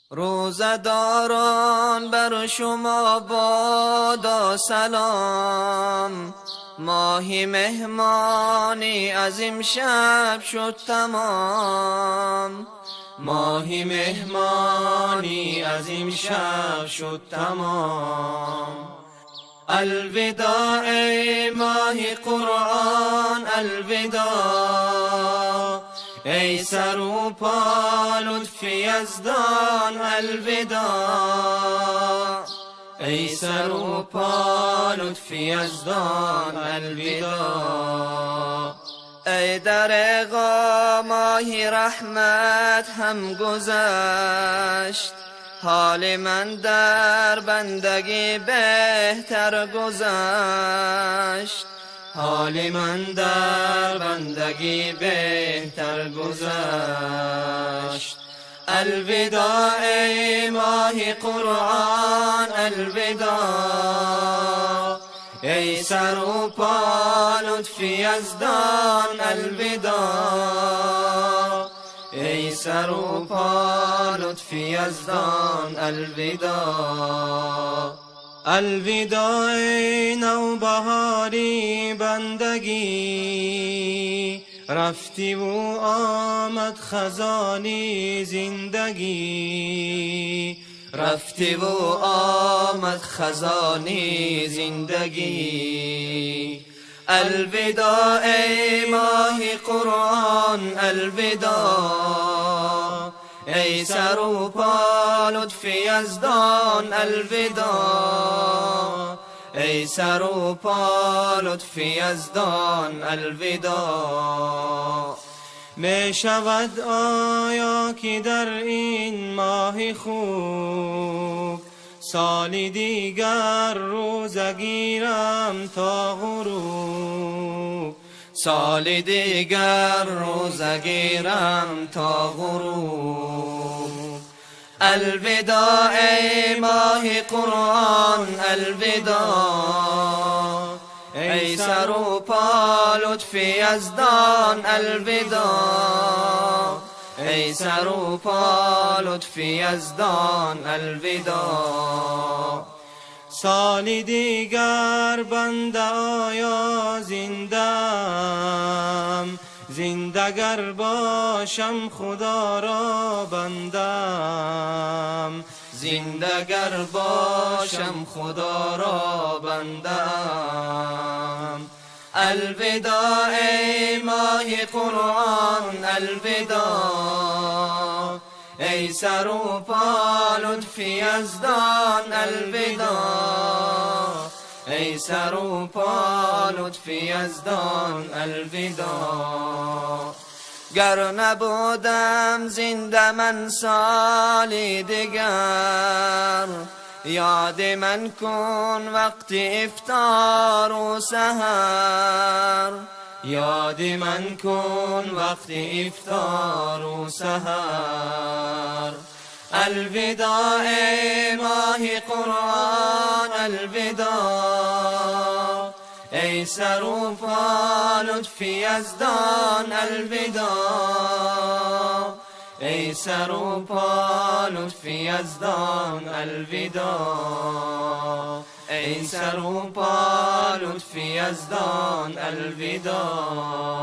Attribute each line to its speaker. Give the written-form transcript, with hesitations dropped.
Speaker 1: روزداران بر شما بادا سلام، ماهی مهمانی از امشب شد تمام. ماهی مهمانی از امشب شد تمام. الوداع ای ماه قرآن الوداع، ای سر و پا لطف یزدان الوداع، ای سر و پا لطف یزدان الوداع. ای در غا ماه رحمت هم گذشت، حال من در بندگی بهتر گذشت، حال من در بندگی بهتر گذشت. الوداع ای ماه قرآن الوداع، ای سر و پا لطف یزدان الوداع، ای سر و پا لطف یزدان الوداع. الوداع ای نوبهاری بندگی، رفتی و آمد خزانی زندگی، رفتی و آمد خزانی زندگی. الوداع ای ماه قرآن الوداع، ای سر و پا لطف یزدان الوداع، ای سر و پا لطف یزدان الوداع. می شود آیا که در این ماه خوب، سالی دیگر روزه گیرم تا غروب، سالی دیگر روزه گیرم تا غروب. الوداع ای ماه قرآن الوداع، ای سر و پا لطف یزدان الوداع، ای سر و پا لطف یزدان الوداع. سالی دیگر بنده آیا زندم، زنده گر باشم خدا را بندم، زنده گر باشم خدا را بندم. الوداع ای ماه قرآن الوداع، ای سر و پا لطف یزدان الوداع، ای سر و پا لطف یزدان الوداع. گر نبودم زنده من سالی دیگر، یاد من کن وقت افطار و سحر، یاد من کن وقت افطار و سحر. الوداع ای ماه قرآن الوداع، ای سر و پا لطف یزدان الوداع، ای سر و پا لطف یزدان الوداع، ای سر و پا لطف یزدان الوداع.